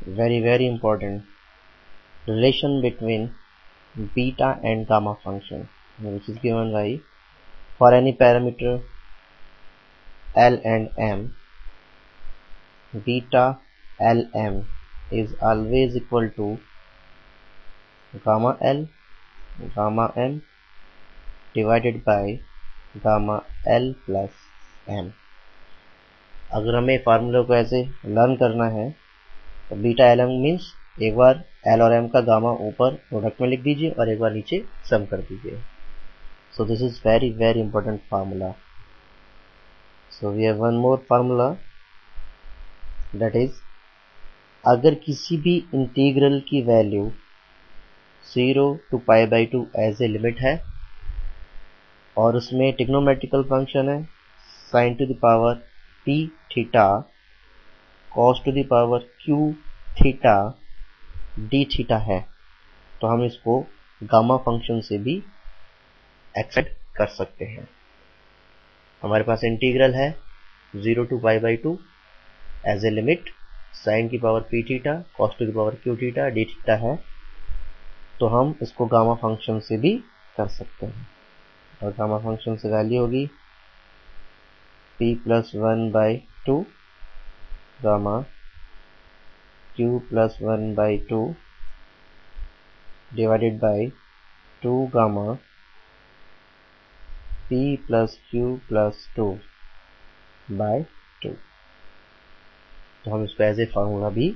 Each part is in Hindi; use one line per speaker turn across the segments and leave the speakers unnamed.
very important relation between beta and gamma function, which is given by for any parameter L and M, beta Lm is always equal to gamma L gamma M divided by gamma L plus M। अगर हमें फार्मूले को ऐसे लर्न करना है तो बीटा एल एम मीन्स एक बार एल और एम का गामा ऊपर प्रोडक्ट में लिख दीजिए और एक बार नीचे सम कर दीजिए। So this is very important formula. So we have one more formula, that is अगर किसी भी इंटीग्रल की value 0 to π/2 as a limit है और उसमें ट्रिग्नोमेट्रिकल फंक्शन है sin to the power p theta cos to the power q theta d theta है, तो हम इसको गामा फंक्शन से भी एक्सपेंड कर सकते हैं। हमारे पास इंटीग्रल है 0 to π/2 as a limit sin की power p theta cos to the power q theta d theta है, तो हम इसको गामा फंक्शन से भी कर सकते हैं। और गामा फंक्शन से वैल्यू होगी p plus 1/2 gamma q plus 1/2 divided by 2 gamma p plus q plus 2 by 2। तो हम इसको एज ए फार्मूला भी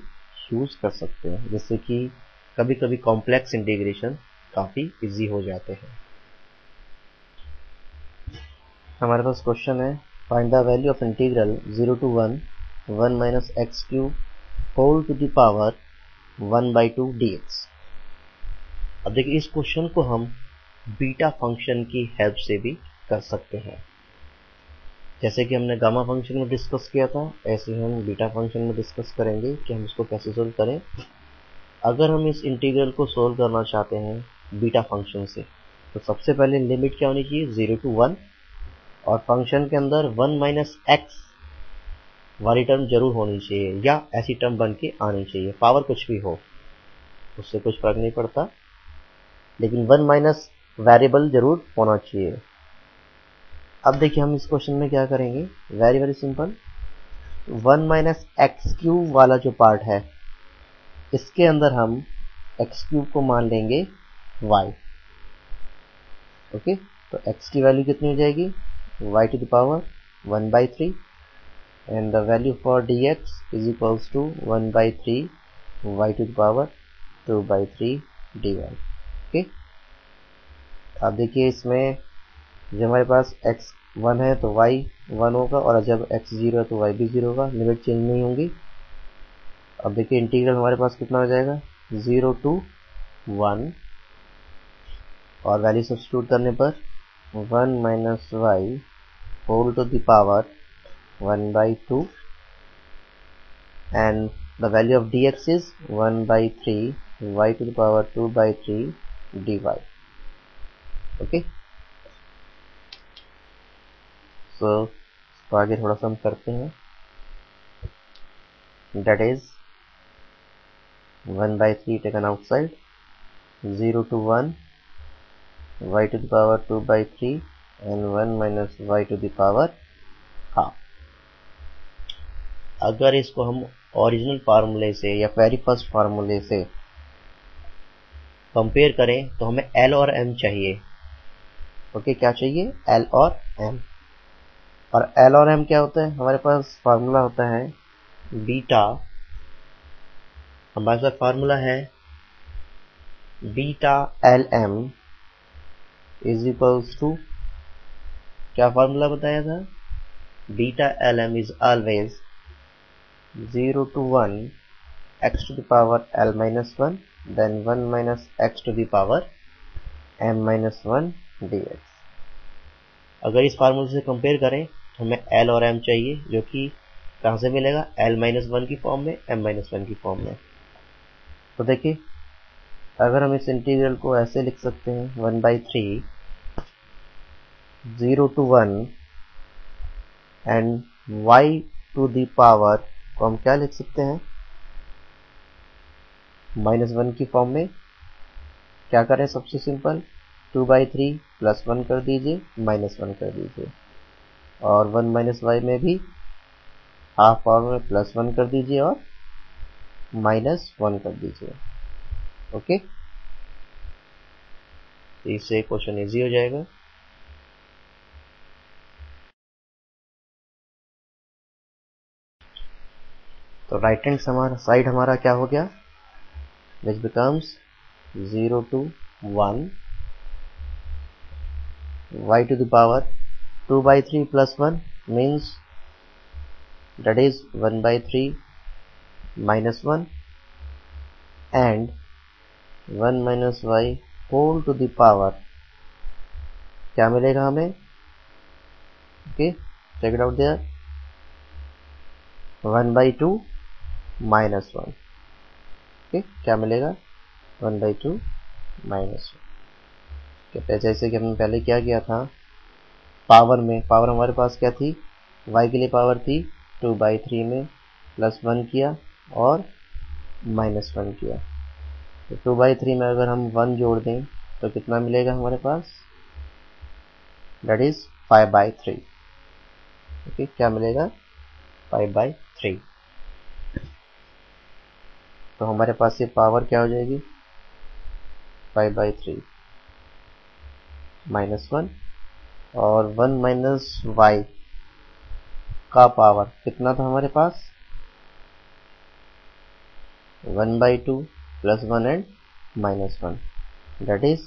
यूज कर सकते हैं, जिससे कि कभी कभी कॉम्प्लेक्स इंटीग्रेशन काफी इजी हो जाते हैं। हमारे पास क्वेश्चन है find the value of integral 0 to 1 minus x cube whole to the power 1/2 dx। अब देखिए इस क्वेश्चन को हम बीटा फंक्शन की हेल्प से भी कर सकते हैं। जैसे कि हमने गामा फंक्शन में डिस्कस किया था, ऐसे ही हम बीटा फंक्शन में डिस्कस करेंगे कि हम इसको कैसे सोल्व करें। अगर हम इस इंटीग्रल को सोल्व करना चाहते हैं बीटा फंक्शन से, तो सबसे पहले लिमिट क्या होनी चाहिए 0 to 1 और फंक्शन के अंदर 1 minus x वाली टर्म जरूर होनी चाहिए या ऐसी टर्म बन के आनी चाहिए, पावर कुछ भी हो उससे कुछ फर्क नहीं पड़ता, लेकिन 1 माइनस वेरिएबल जरूर होना चाहिए। अब देखिए हम इस क्वेश्चन में क्या करेंगे, very simple. 1 minus x cube वाला जो पार्ट है इसके अंदर हम एक्स क्यूब को मान लेंगे y। ओके, तो x की वैल्यू कितनी हो जाएगी y to the power 1/3 and the value for dx is equals to 1/3 y to the power 2/3 dy। Okay, अब देखिए इसमें जब हमारे पास x 1 है तो y 1 होगा और जब x 0 है तो y भी 0 होगा, लिमिट चेंज नहीं होंगी। अब देखिए इंटीग्रल हमारे पास कितना हो जाएगा 0 to 1 और वैल्यू सब्स्टिट्यूट करने पर 1 minus y whole to the power 1/2 and the value of dx is 1/3 y to the power 2/3 dy। Okay, सो तो आगे थोड़ा सा हम करते हैं, that is 1/3 taken outside, 0 to 1 y to the power 2/3 and 1 minus y to the power half। अगर इसको हम ओरिजिनल फार्मूले से या वेरी फर्स्ट फार्मूले से कंपेयर करें तो हमें L और M चाहिए। ओके, क्या चाहिए L और M, और L और M क्या होता है, हमारे पास फार्मूला होता है बीटा, हमारे पास फार्मूला है beta LM is equals to, क्या फार्मूला बताया था, beta LM is always 0 to 1 x to the power L minus 1 then 1 minus x to the power M minus 1 dx। अगर इस फार्मूले से कंपेयर करें तो हमें L और M चाहिए, जो कि कहां से मिलेगा L minus 1 की फॉर्म में, M minus 1 की फॉर्म में। तो देखिए अगर हम इस इंटीग्रल को ऐसे लिख सकते हैं 1/3 0 to 1 and y to the power को हम क्या लिख सकते हैं -1 की फॉर्म में क्या करें, सबसे सिंपल 2/3 +1 कर दीजिए, -1 कर दीजिए, और 1 - y में भी हाफ पावर में +1 कर दीजिए और -1 कर दीजिए। ओके, तो इससे क्वेश्चन इजी हो जाएगा। तो राइट हैंड साइड हमारा क्या हो गया, which becomes 0 to 1 y to the power 2/3 +1 means that is 1/3 -1 and 1 - y whole to the power क्या मिलेगा हमें, okay check it out there, 1/2 -1, okay क्या मिलेगा 1/2 -1। जैसे कि हमने पहले क्या किया था, पावर में पावर हमारे पास क्या थी, y के लिए पावर थी 2/3 में +1 किया और -1 किया, तो 2/3 में अगर हम 1 जोड़ दें तो कितना मिलेगा हमारे पास, दैट इज 5/3। ओके क्या मिलेगा 5/3। तो हमारे पास ये पावर क्या हो जाएगी 5/3 -1 और 1 - y का पावर कितना था हमारे पास, 1/2 +1 एंड -1 दैट इज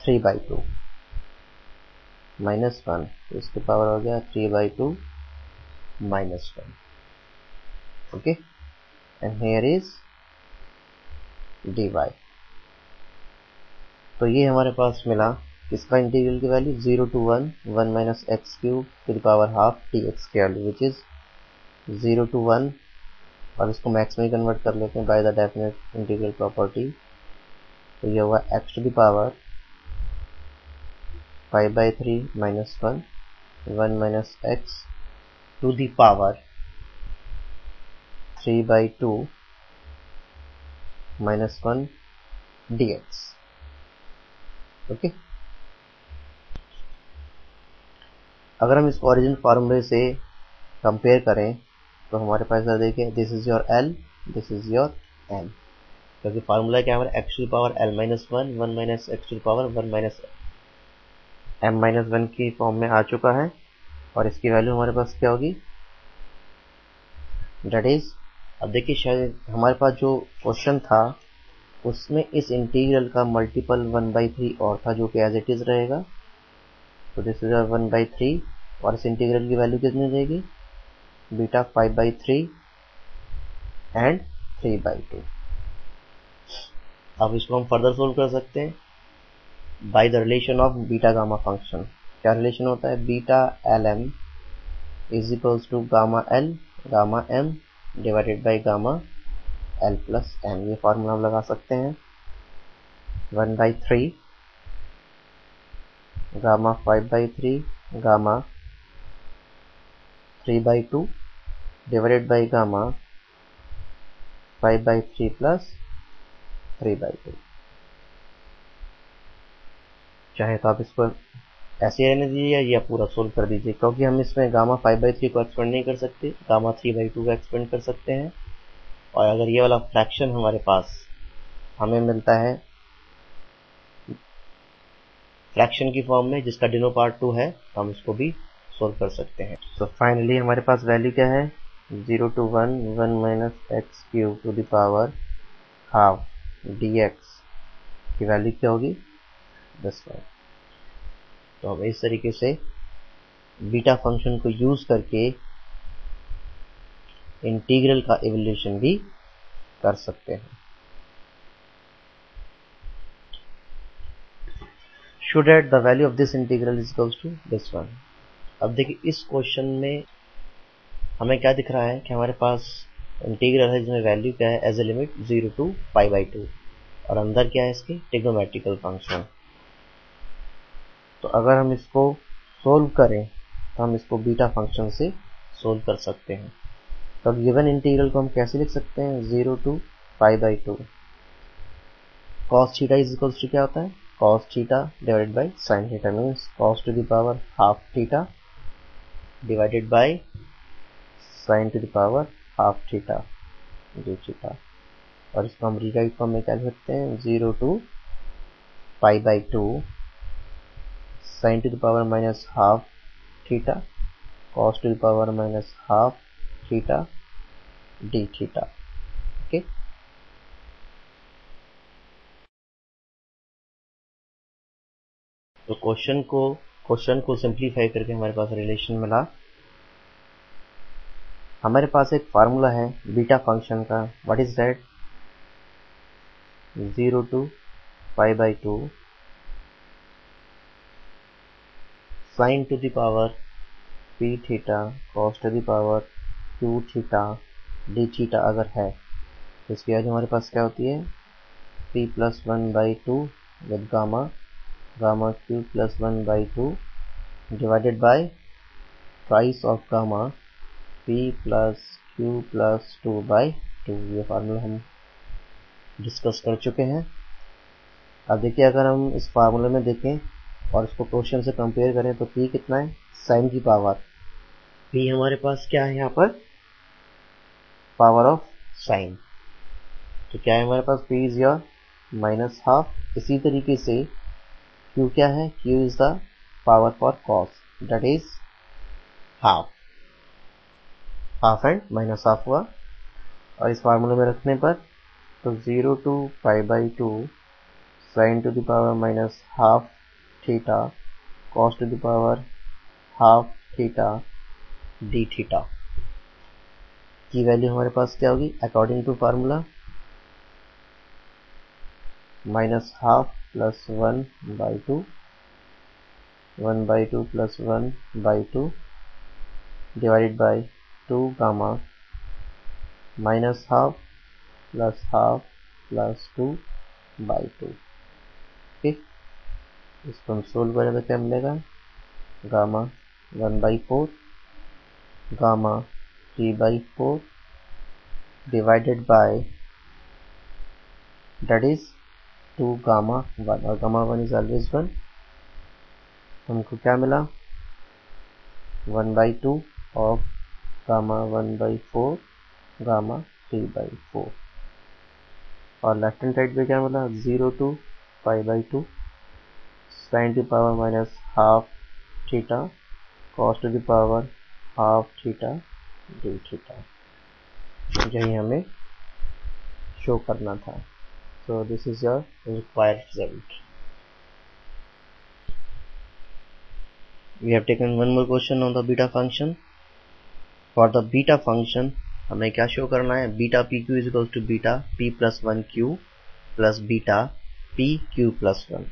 3/2 -1, तो इसकी पावर हो गया 3/2 -1। Okay and here is dy। तो ये हमारे पास मिला इसका इंटीग्रल की value 0 to 1 1 - x³ to the power half dx की वैल्यू विच इज 0 to 1, और इसको मैक्स में कन्वर्ट कर लेते हैं by the definite integral property. तो ये हुआ x to the power 5/3 -1 1 - x to the power 3/2 -1 dx। Okay अगर हम इसको ओरिजिन फार्मूले से कंपेयर करें तो हमारे पास देखिए this is your L, this is your M, क्योंकि फार्मूला क्या हमारा x to the power L - 1 1 - x to the power 1 - m - 1 की फॉर्म में आ चुका है, और इसकी वैल्यू हमारे पास क्या होगी, दैट इज, अब देखिए शायद हमारे पास जो क्वेश्चन था उसमें इस इंटीग्रल का मल्टीपल 1/3 और था जो कि एज इट इज रहेगा, तो दिस इज 1/3 और इस इंटीग्रल की वैल्यू कितनी रहेगी, बीटा 5/3 एंड 3/2। अब इसको हम फर्दर सोल्व कर सकते हैं by the relation of beta gamma function. क्या रिलेशन होता है, beta LM is equals to gamma L gamma M divided by gamma L plus M। ये फॉर्मूला हम लगा सकते हैं, 1/3 gamma 5/3 gamma 3/2 divided by gamma 5/3 plus 3/2। चाहे तो आप इसको ऐसे रहने दीजिए या पूरा सोल्व कर दीजिए, क्योंकि हम इसमें गामा 5/3 को एक्सपेंड नहीं कर सकते, गामा 3/2 को एक्सपेंड कर सकते हैं। और अगर ये वाला फ्रैक्शन हमारे पास हमें मिलता है फ्रैक्शन की फॉर्म में जिसका डिनो पार्ट 2 है, तो हम इसको भी सोल्व कर सकते हैं। तो फाइनली हमारे पास वैल्यू क्या है, 0 to 1 1 - x³ to the power half dx की वैल्यू क्या होगी, 10। तो हम इस तरीके से बीटा फंक्शन को यूज करके इंटीग्रल का इवैल्यूएशन भी कर सकते हैं। should add the value of this integral is equals to this one। अब देखिए इस क्वेश्चन में हमें क्या दिख रहा है कि हमारे पास इंटीग्रल है जिसमें वैल्यू क्या है, एज ए लिमिट 0 to π/2, और अंदर क्या है इसके ट्रिग्नोमेट्रिकल फंक्शन। तो अगर हम इसको सोल्व करें तो हम इसको बीटा फंक्शन से सोल्व कर सकते हैं। तो अब गिवन इंटीग्रल को हम कैसे लिख सकते हैं, 0 to π/2, cos theta is equals to क्या होता है, cos theta divided by sin theta, means cos to the power half theta divided by sin to the power half theta d theta. और इसको हम रीराइट फॉर्म में क्या लिख सकते हैं, 0 to pi by 2 sin to the power minus half theta cos to the power minus half theta d theta. Okay, तो क्वेश्चन को सिंप्लीफाई करके हमारे पास रिलेशन मिला। हमारे पास एक फार्मूला है बीटा फंक्शन का, what is that, 0 to pi by 2 sin to the power p theta cos to the power q theta d theta अगर है तो इसकी वैल्यू हमारे पास क्या होती है, p plus 1 by 2 with gamma q plus 1 by 2 divided by price of gamma p plus q plus 2 by 2। ये फार्मूला हम डिस्कस कर चुके हैं। अब देखिए, अगर हम इस फार्मूले में देखें और इसको क्वेश्चन से कंपेयर करें तो p कितना है, साइन की पावर, p हमारे पास क्या है यहाँ पर, पावर ऑफ साइन, तो क्या है हमारे पास, p is your minus half. इसी तरीके से q क्या है, q is the power for cos, that is half, half and minus half हुआ। और इस फार्मूले में रखने पर तो 0 to pi by 2 sine to the power minus half theta cos to the power half theta d theta की वैल्यू हमारे पास क्या होगी, according to formula minus half plus 1 by 2 1 by 2 plus 1 by 2 divided by 2 gamma minus half plus 2 by 2। ठीक, इसको हम सोल्व करें तो क्या मिलेगा, gamma 1 by 4 gamma 3 by 4 divided by that is 2 gamma 1, और गामा 1 इज ऑलवेज 1। हमको क्या मिला, 1 by 2 of gamma 1 by 4 gamma 3 by 4, और लेफ्ट हैंड साइड पे क्या मिला, 0 to pi by 2 sine to power minus half theta cos to the power half theta d theta, यही हमें शो करना था। So this is your required result. We have taken one more question on the beta function. For the beta function हमें क्या शो करना है, beta P Q is equal to beta P plus 1 Q plus beta P Q plus 1।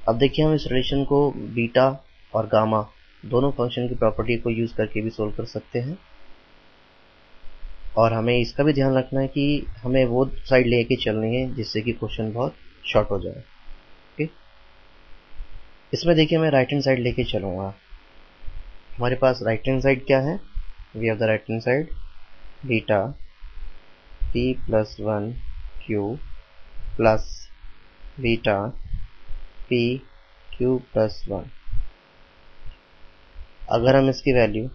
अब देखिए, हम इस रिलेशन को बीटा और गामा दोनों फंक्शन की प्रॉपर्टी को यूज करके भी सोल्व कर सकते हैं, और हमें इसका भी ध्यान रखना है कि हमें वो साइड लेके चलनी है जिससे कि क्वेश्चन बहुत शॉर्ट हो जाए। ओके, इसमें देखिए मैं राइट हैंड साइड लेके चलूंगा। हमारे पास राइट हैंड साइड क्या है, we have the right hand side beta P plus 1 Q plus beta P Q plus 1। अगर हम इसकी वैल्यू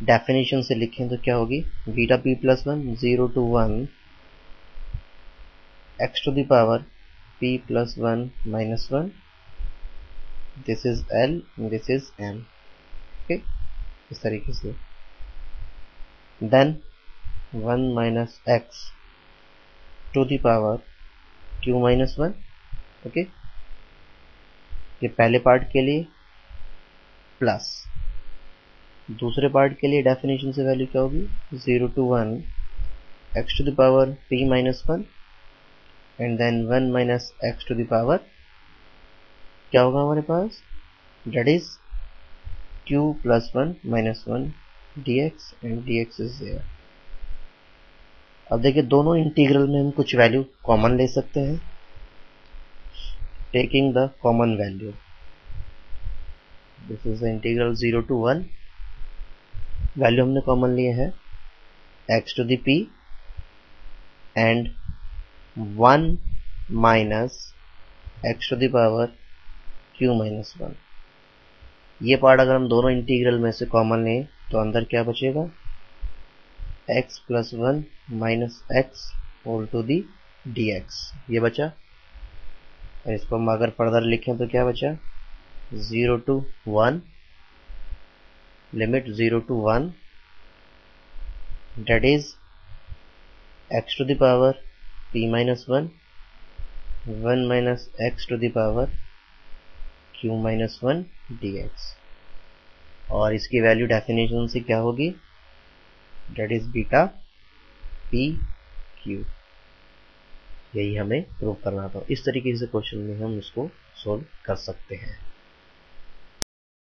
डेफिनेशन से लिखें तो क्या होगी, beta P plus 1 0 to 1 x to the power p plus 1 minus 1, this is l, this is m। Okay, इस तरीके से then 1 minus x to the power q minus 1। Okay, ये पहले पार्ट के लिए, प्लस दूसरे पार्ट के लिए डेफिनेशन से वैल्यू क्या होगी, 0 to 1 x to the power p minus 1 and then 1 minus x to the power क्या होगा हमारे पास, that is q plus 1 minus 1 dx and dx is there. अब देखिए, दोनों इंटीग्रल में हम कुछ वैल्यू कॉमन ले सकते हैं, taking the common value, this is the integral 0 to 1, value हमने कॉमन लिए है x to the p and 1 minus x to the power Q minus 1। ये पार्ट अगर हम दोनों इंटीग्रल में से कॉमन लें तो अंदर क्या बचेगा, x plus 1 minus x whole to the dx, ये बचा। और इसको हम अगर फर्दर लिखें तो क्या बचा, 0 to 1, limit 0 to 1, that is x to the power p minus 1, 1 minus x to the power q minus 1 dx। और इसकी वैल्यू डेफिनेशन से क्या होगी, that is beta p q। यही हमें प्रूव करना था। इस तरीके से क्वेश्चन में हम इसको सोल्व कर सकते हैं।